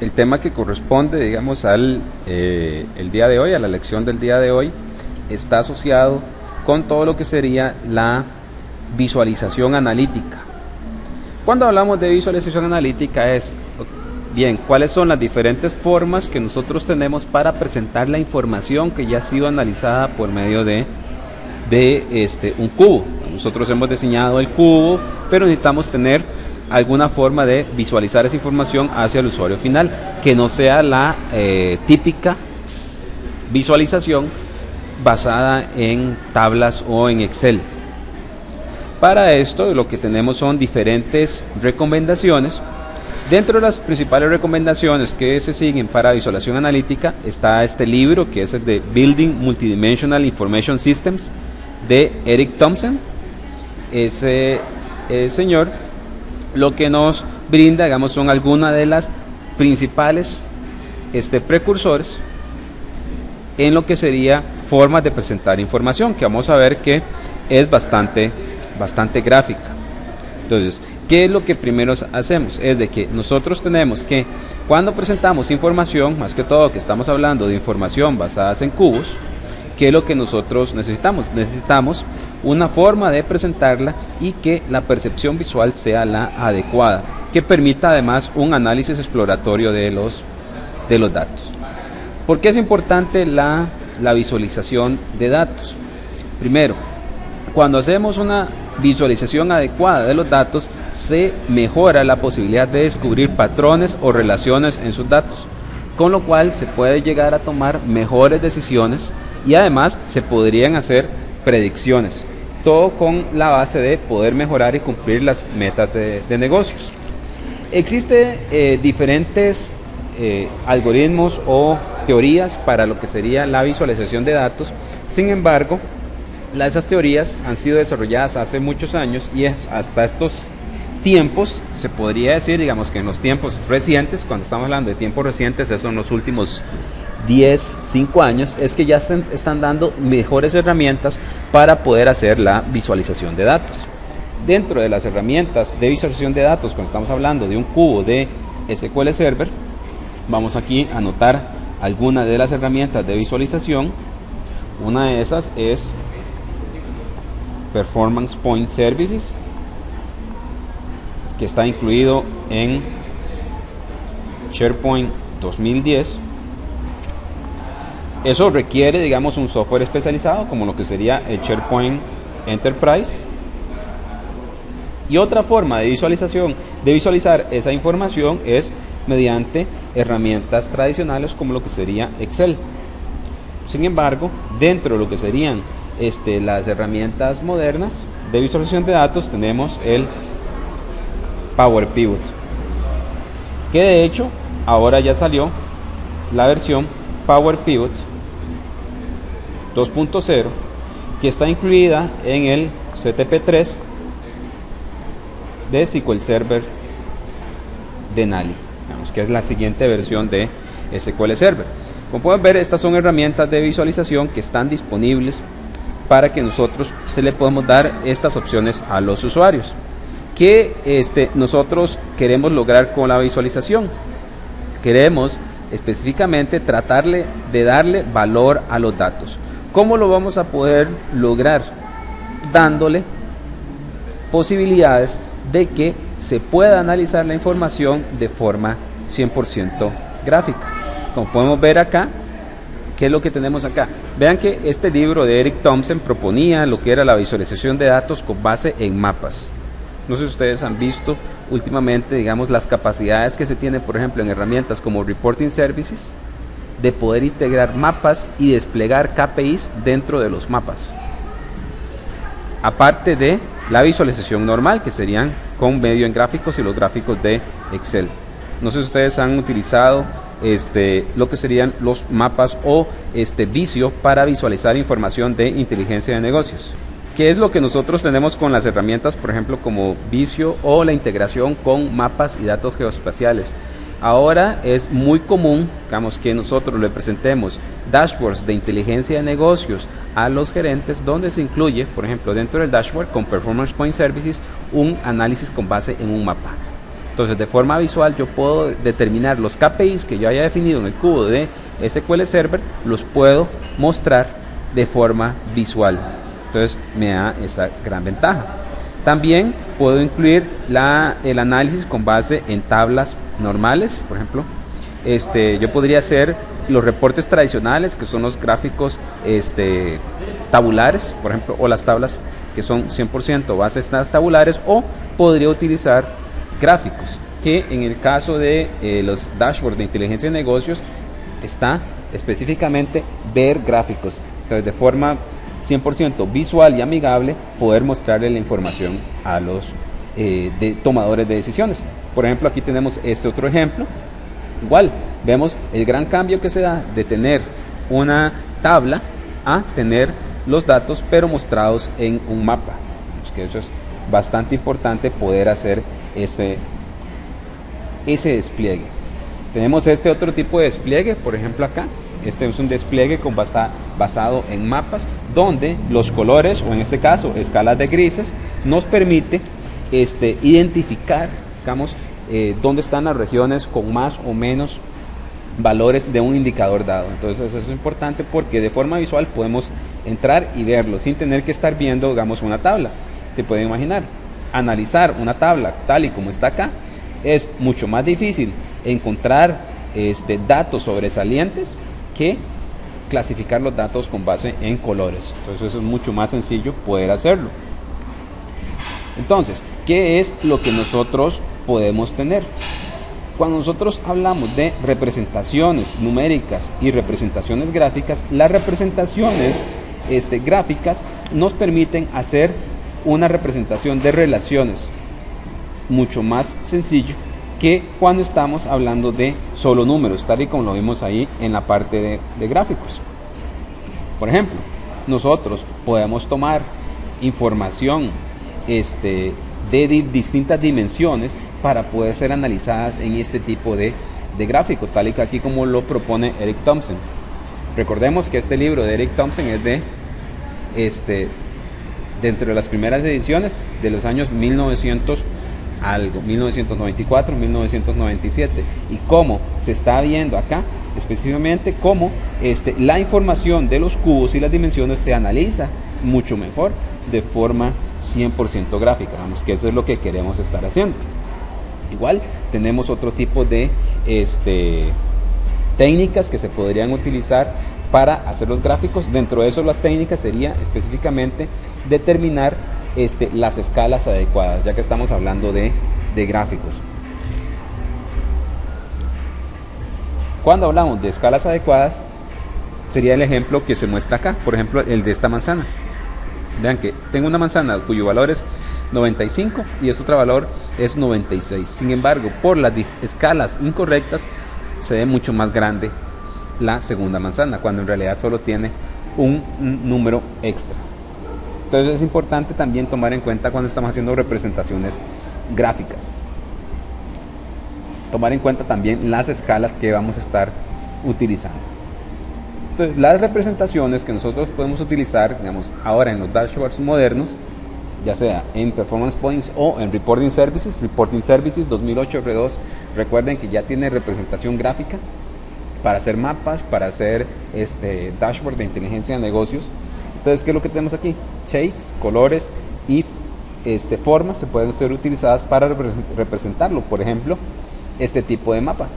el tema que corresponde, digamos, al el día de hoy, a la lección del día de hoy, está asociado con todo lo que sería la visualización analítica. Cuando hablamos de visualización analítica es, bien, ¿cuáles son las diferentes formas que nosotros tenemos para presentar la información que ya ha sido analizada por medio de un cubo? Nosotros hemos diseñado el cubo, pero necesitamos tener alguna forma de visualizar esa información hacia el usuario final, que no sea la típica visualización basada en tablas o en Excel. Para esto lo que tenemos son diferentes recomendaciones. Dentro de las principales recomendaciones que se siguen para visualización analítica está este libro, que es el de Building Multidimensional Information Systems de Eric Thompson. Ese señor lo que nos brinda, digamos, son algunas de las principales precursores en lo que sería formas de presentar información, que vamos a ver que es bastante gráfica. Entonces, ¿qué es lo que primero hacemos? Es de que nosotros tenemos que, cuando presentamos información, más que todo que estamos hablando de información basada en cubos, ¿qué es lo que nosotros necesitamos? Necesitamos una forma de presentarla y que la percepción visual sea la adecuada, que permita además un análisis exploratorio de los datos. ¿Por qué es importante la visualización de datos? Primero, cuando hacemos una visualización adecuada de los datos, se mejora la posibilidad de descubrir patrones o relaciones en sus datos, con lo cual se puede llegar a tomar mejores decisiones y además se podrían hacer predicciones, todo con la base de poder mejorar y cumplir las metas de negocios. Existen diferentes algoritmos o teorías para lo que sería la visualización de datos. Sin embargo, esas teorías han sido desarrolladas hace muchos años y hasta estos tiempos, se podría decir, digamos que en los tiempos recientes, cuando estamos hablando de tiempos recientes, esos son los últimos 5 años, es que ya están dando mejores herramientas para poder hacer la visualización de datos. Dentro de las herramientas de visualización de datos, cuando estamos hablando de un cubo de SQL Server, vamos aquí a anotar algunas de las herramientas de visualización. Una de esas es Performance Point Services, que está incluido en SharePoint 2010. Eso requiere, digamos, un software especializado como lo que sería el SharePoint Enterprise. Y otra forma de visualizar esa información es mediante herramientas tradicionales como lo que sería Excel. Sin embargo, dentro de lo que serían las herramientas modernas de visualización de datos, tenemos el Power Pivot, que de hecho ahora ya salió la versión Power Pivot 2.0, que está incluida en el CTP3 de SQL Server Denali, que es la siguiente versión de SQL Server. Como pueden ver, estas son herramientas de visualización que están disponibles para que nosotros se le podamos dar estas opciones a los usuarios. ¿Qué nosotros queremos lograr con la visualización? Queremos específicamente tratarle de darle valor a los datos. ¿Cómo lo vamos a poder lograr? Dándole posibilidades de que se pueda analizar la información de forma 100% gráfica. Como podemos ver acá, ¿qué es lo que tenemos acá? Vean que este libro de Eric Thompson proponía lo que era la visualización de datos con base en mapas. No sé si ustedes han visto últimamente, digamos, las capacidades que se tienen, por ejemplo, en herramientas como Reporting Services, de poder integrar mapas y desplegar KPIs dentro de los mapas. Aparte de la visualización normal, que serían con medio en gráficos y los gráficos de Excel. No sé si ustedes han utilizado lo que serían los mapas o Visio para visualizar información de inteligencia de negocios. ¿Qué es lo que nosotros tenemos con las herramientas, por ejemplo, como Visio o la integración con mapas y datos geoespaciales? Ahora es muy común, digamos, que nosotros le presentemos dashboards de inteligencia de negocios a los gerentes, donde se incluye, por ejemplo, dentro del dashboard con Performance Point Services, un análisis con base en un mapa. Entonces, de forma visual yo puedo determinar los KPIs que yo haya definido en el cubo de SQL Server, los puedo mostrar de forma visual. Entonces, me da esa gran ventaja. También puedo incluir el análisis con base en tablas normales. Por ejemplo, yo podría hacer los reportes tradicionales, que son los gráficos tabulares, por ejemplo, o las tablas que son 100% bases tabulares, o podría utilizar gráficos, que en el caso de los dashboards de inteligencia de negocios está específicamente ver gráficos. Entonces, de forma 100% visual y amigable, poder mostrarle la información a los tomadores de decisiones. Por ejemplo, aquí tenemos este otro ejemplo. Igual, vemos el gran cambio que se da de tener una tabla a tener los datos, pero mostrados en un mapa. Que eso es bastante importante, poder hacer ese despliegue. Tenemos este otro tipo de despliegue, por ejemplo acá. Este es un despliegue basado en mapas, donde los colores, o en este caso escalas de grises, nos permite identificar, digamos, dónde están las regiones con más o menos valores de un indicador dado. Entonces eso es importante, porque de forma visual podemos entrar y verlo sin tener que estar viendo, digamos, una tabla. Se pueden imaginar, analizar una tabla tal y como está acá es mucho más difícil encontrar datos sobresalientes que clasificar los datos con base en colores. Entonces eso es mucho más sencillo poder hacerlo. Entonces, ¿qué es lo que nosotros podemos tener? Cuando nosotros hablamos de representaciones numéricas y representaciones gráficas, las representaciones gráficas nos permiten hacer una representación de relaciones mucho más sencillo que cuando estamos hablando de solo números, tal y como lo vimos ahí en la parte de gráficos. Por ejemplo, nosotros podemos tomar información de distintas dimensiones para poder ser analizadas en este tipo de gráfico, tal y que aquí como lo propone Eric Thompson. Recordemos que este libro de Eric Thompson es dentro de las primeras ediciones de los años 1994, 1997, y cómo se está viendo acá específicamente cómo la información de los cubos y las dimensiones se analiza mucho mejor de forma 100% gráfica. Vamos, que eso es lo que queremos estar haciendo. Igual tenemos otro tipo de técnicas que se podrían utilizar para hacer los gráficos. Dentro de eso, las técnicas sería específicamente determinar las escalas adecuadas, ya que estamos hablando de gráficos. Cuando hablamos de escalas adecuadas, sería el ejemplo que se muestra acá, por ejemplo el de esta manzana. Vean que tengo una manzana cuyo valor es 95 y ese otro valor es 96. Sin embargo, por las escalas incorrectas se ve mucho más grande la segunda manzana, cuando en realidad solo tiene un número extra. Entonces es importante también tomar en cuenta cuando estamos haciendo representaciones gráficas, tomar en cuenta también las escalas que vamos a estar utilizando. Entonces, las representaciones que nosotros podemos utilizar, digamos, ahora en los dashboards modernos, ya sea en Performance Points o en Reporting Services 2008 R2, recuerden que ya tiene representación gráfica para hacer mapas, para hacer dashboard de inteligencia de negocios. Entonces, ¿qué es lo que tenemos aquí? Shapes, colores y formas se pueden ser utilizadas para representarlo. Por ejemplo, este tipo de mapa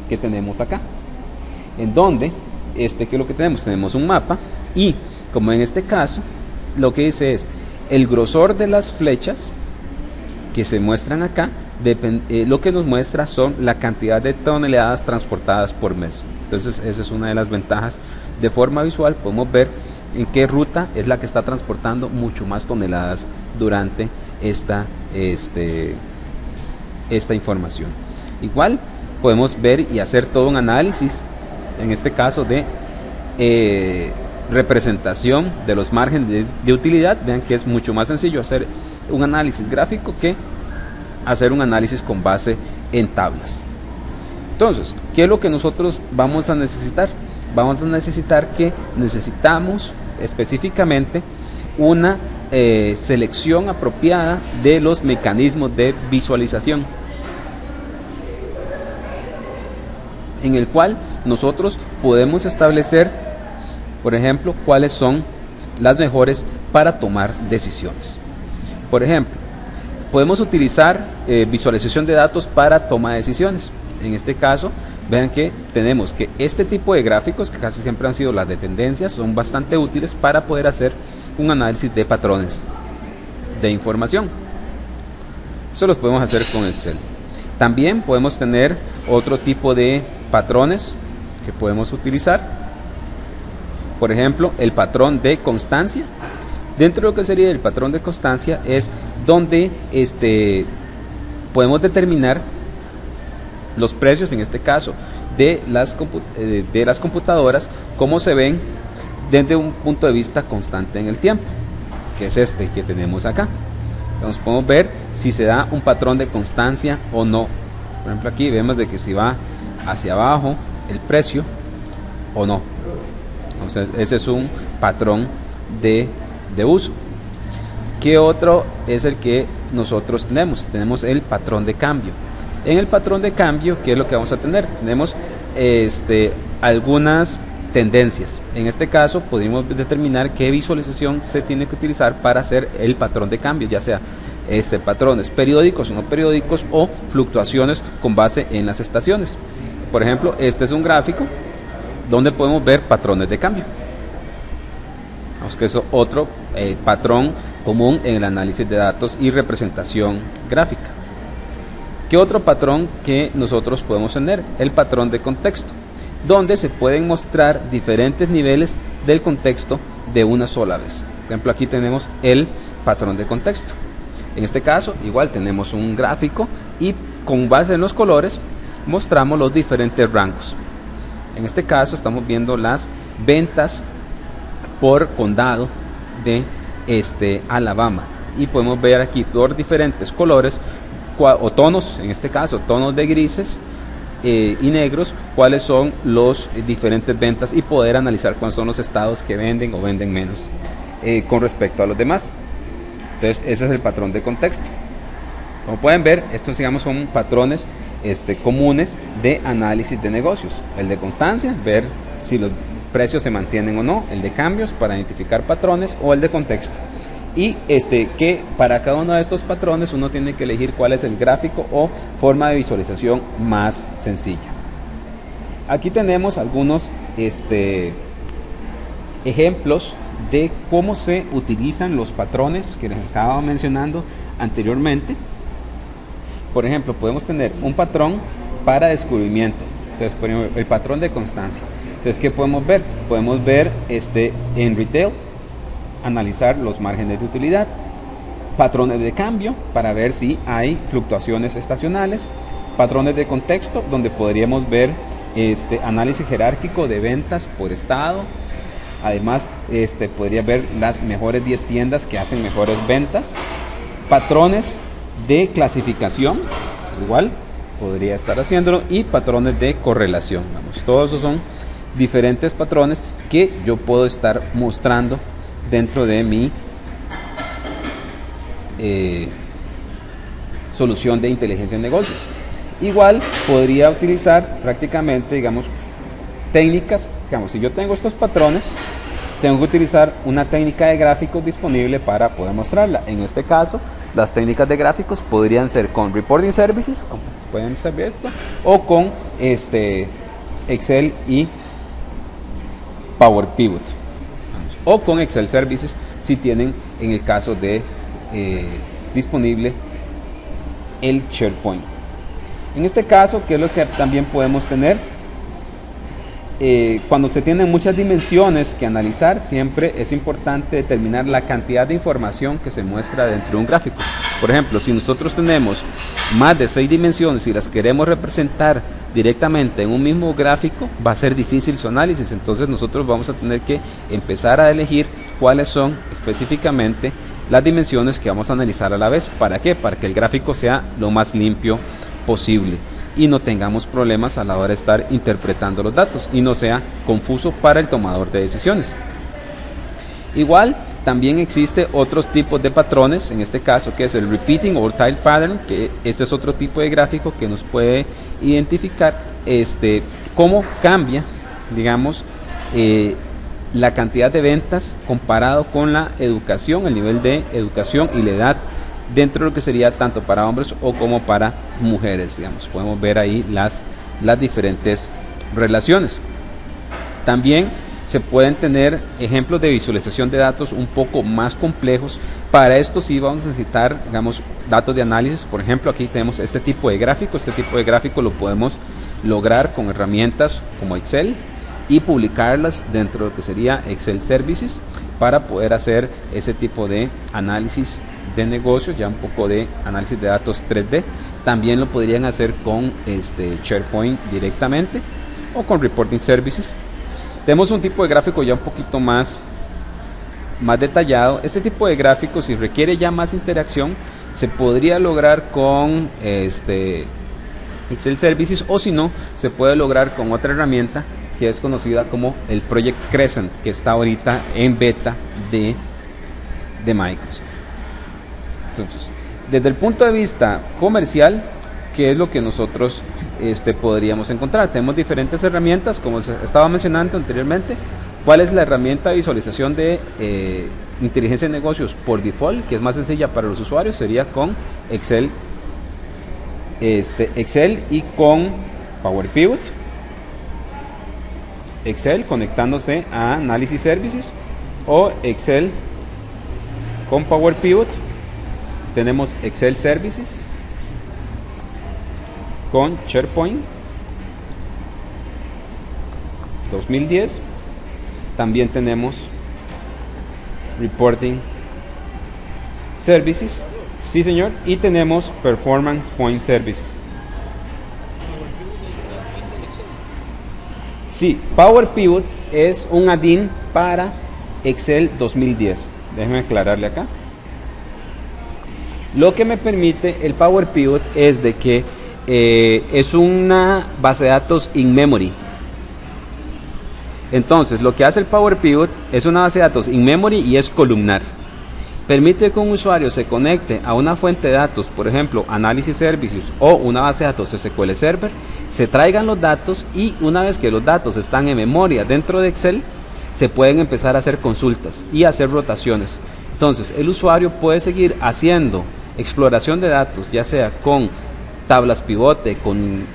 que tenemos acá, en donde ¿qué es lo que tenemos? Tenemos un mapa y, como en este caso, lo que dice es el grosor de las flechas que se muestran acá, lo que nos muestra son la cantidad de toneladas transportadas por mes. Entonces esa es una de las ventajas. De forma visual podemos ver en qué ruta es la que está transportando mucho más toneladas durante esta información. Igual podemos ver y hacer todo un análisis, en este caso de representación de los márgenes de utilidad. Vean que es mucho más sencillo hacer un análisis gráfico que hacer un análisis con base en tablas. Entonces, ¿qué es lo que nosotros vamos a necesitar? Vamos a necesitamos específicamente una selección apropiada de los mecanismos de visualización, en el cual nosotros podemos establecer, por ejemplo, cuáles son las mejores para tomar decisiones. Por ejemplo, podemos utilizar visualización de datos para toma de decisiones. En este caso, vean que tenemos que este tipo de gráficos, que casi siempre han sido las de tendencias, son bastante útiles para poder hacer un análisis de patrones de información. Eso los podemos hacer con Excel. También podemos tener otro tipo de patrones que podemos utilizar. Por ejemplo, el patrón de constancia. Dentro de lo que sería el patrón de constancia es donde podemos determinar los precios, en este caso, de las computadoras, cómo se ven desde un punto de vista constante en el tiempo, que es este que tenemos acá. Entonces podemos ver si se da un patrón de constancia o no. Por ejemplo, aquí vemos de que si va hacia abajo el precio o no. Entonces ese es un patrón de uso. ¿Qué otro es el que nosotros tenemos? Tenemos el patrón de cambio. En el patrón de cambio, ¿qué es lo que vamos a tener? Tenemos algunas tendencias. En este caso podemos determinar qué visualización se tiene que utilizar para hacer el patrón de cambio, ya sea patrones periódicos o no periódicos, o fluctuaciones con base en las estaciones. Por ejemplo, este es un gráfico donde podemos ver patrones de cambio. Vamos, que es otro patrón común en el análisis de datos y representación gráfica. ¿Qué otro patrón que nosotros podemos tener? El patrón de contexto, donde se pueden mostrar diferentes niveles del contexto de una sola vez. Por ejemplo, aquí tenemos el patrón de contexto. En este caso, igual tenemos un gráfico y con base en los colores mostramos los diferentes rangos. En este caso estamos viendo las ventas por condado de Alabama, y podemos ver aquí por diferentes colores o tonos, en este caso tonos de grises y negros, cuáles son los diferentes ventas, y poder analizar cuáles son los estados que venden o venden menos con respecto a los demás. Entonces ese es el patrón de contexto. Como pueden ver, estos digamos son patrones comunes de análisis de negocios. El de constancia, ver si los precios se mantienen o no; el de cambios, para identificar patrones; o el de contexto. Y que para cada uno de estos patrones uno tiene que elegir cuál es el gráfico o forma de visualización más sencilla. Aquí tenemos algunos ejemplos de cómo se utilizan los patrones que les estaba mencionando anteriormente. Por ejemplo, podemos tener un patrón para descubrimiento. Entonces, por ejemplo, el patrón de constancia. Entonces, ¿qué podemos ver? Podemos ver en retail, analizar los márgenes de utilidad; patrones de cambio para ver si hay fluctuaciones estacionales; patrones de contexto, donde podríamos ver análisis jerárquico de ventas por estado. Además, podría ver las mejores 10 tiendas que hacen mejores ventas; patrones de clasificación, igual podría estar haciéndolo; y patrones de correlación. Vamos, todos esos son diferentes patrones que yo puedo estar mostrando dentro de mi solución de inteligencia en negocios. Igual podría utilizar prácticamente, digamos, técnicas. Digamos, si yo tengo estos patrones, tengo que utilizar una técnica de gráficos disponible para poder mostrarla. En este caso, las técnicas de gráficos podrían ser con Reporting Services, como pueden saber esto, o con Excel y Power Pivot, o con Excel Services si tienen, en el caso de disponible, el SharePoint. En este caso, ¿qué es lo que también podemos tener? Cuando se tienen muchas dimensiones que analizar, siempre es importante determinar la cantidad de información que se muestra dentro de un gráfico. Por ejemplo, si nosotros tenemos más de 6 dimensiones y las queremos representar directamente en un mismo gráfico, va a ser difícil su análisis. Entonces nosotros vamos a tener que empezar a elegir cuáles son específicamente las dimensiones que vamos a analizar a la vez. ¿Para qué? Para que el gráfico sea lo más limpio posible y no tengamos problemas a la hora de estar interpretando los datos y no sea confuso para el tomador de decisiones. Igual También existe otros tipos de patrones, en este caso que es el repeating or tile pattern, que este es otro tipo de gráfico que nos puede identificar cómo cambia, digamos, la cantidad de ventas comparado con la educación, el nivel de educación y la edad dentro de lo que sería tanto para hombres o como para mujeres, digamos. Podemos ver ahí las diferentes relaciones. También se pueden tener ejemplos de visualización de datos un poco más complejos. Para esto sí vamos a necesitar, digamos, datos de análisis. Por ejemplo, aquí tenemos este tipo de gráfico. Este tipo de gráfico lo podemos lograr con herramientas como Excel y publicarlas dentro de lo que sería Excel Services para poder hacer ese tipo de análisis de negocios, ya un poco de análisis de datos 3D. También lo podrían hacer con SharePoint directamente o con Reporting Services. Tenemos un tipo de gráfico ya un poquito más detallado. Este tipo de gráfico, si requiere ya más interacción, se podría lograr con Excel Services, o si no, se puede lograr con otra herramienta que es conocida como el Project Crescent, que está ahorita en beta de Microsoft. Entonces, desde el punto de vista comercial, ¿qué es lo que nosotros podríamos encontrar? Tenemos diferentes herramientas, como se estaba mencionando anteriormente. ¿Cuál es la herramienta de visualización de inteligencia de negocios por default, que es más sencilla para los usuarios? Sería con Excel, Excel y con Power Pivot. Excel conectándose a Analysis Services, o Excel con Power Pivot. Tenemos Excel Services con SharePoint 2010. También tenemos Reporting Services, sí señor, y tenemos Performance Point Services. Sí, Power Pivot es un add-in para Excel 2010. Déjenme aclararle acá. Lo que me permite el Power Pivot es de que es una base de datos in memory. Entonces, lo que hace el Power Pivot es una base de datos in memory y es columnar. Permite que un usuario se conecte a una fuente de datos, por ejemplo, Analysis Services o una base de datos SQL Server, se traigan los datos y una vez que los datos están en memoria dentro de Excel, se pueden empezar a hacer consultas y hacer rotaciones. Entonces, el usuario puede seguir haciendo exploración de datos, ya sea con tablas pivote, con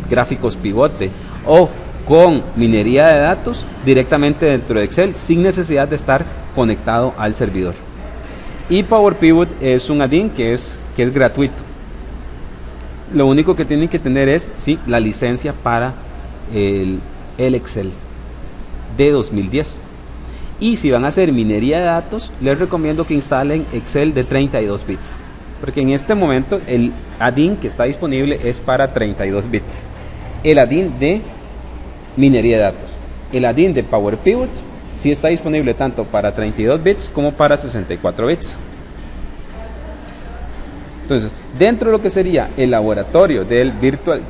gráficos pivote o con minería de datos directamente dentro de Excel sin necesidad de estar conectado al servidor. Y Power Pivot es un add-in que es gratuito. Lo único que tienen que tener es la licencia para el Excel de 2010. Y si van a hacer minería de datos, les recomiendo que instalen Excel de 32 bits. Porque en este momento el add-in que está disponible es para 32 bits. El add-in de minería de datos. El add-in de Power Pivot sí está disponible tanto para 32 bits como para 64 bits. Entonces, dentro de lo que sería el laboratorio del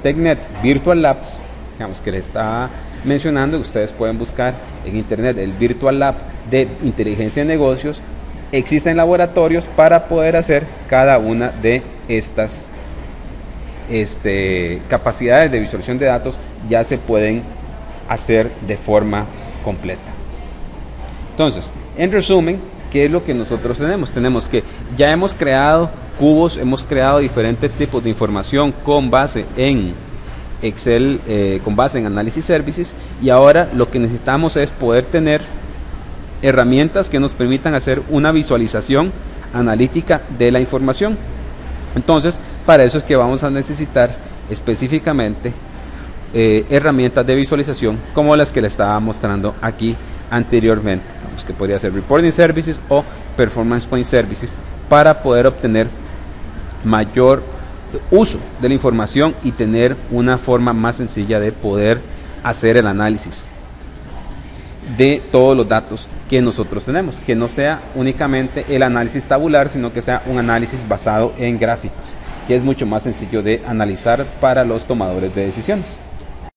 TechNet Virtual Labs, digamos que les está mencionando, ustedes pueden buscar en internet el Virtual Lab de inteligencia de negocios. Existen laboratorios para poder hacer cada una de estas capacidades de visualización de datos, ya se pueden hacer de forma completa. Entonces, en resumen, ¿qué es lo que nosotros tenemos? Tenemos que ya hemos creado cubos, hemos creado diferentes tipos de información con base en Excel, con base en Analysis Services, y ahora lo que necesitamos es poder tener herramientas que nos permitan hacer una visualización analítica de la información. Entonces, para eso es que vamos a necesitar específicamente herramientas de visualización como las que le estaba mostrando aquí anteriormente, que podría ser Reporting Services o Performance Point Services, para poder obtener mayor uso de la información y tener una forma más sencilla de poder hacer el análisis de todos los datos que nosotros tenemos, que no sea únicamente el análisis tabular, sino que sea un análisis basado en gráficos, que es mucho más sencillo de analizar para los tomadores de decisiones.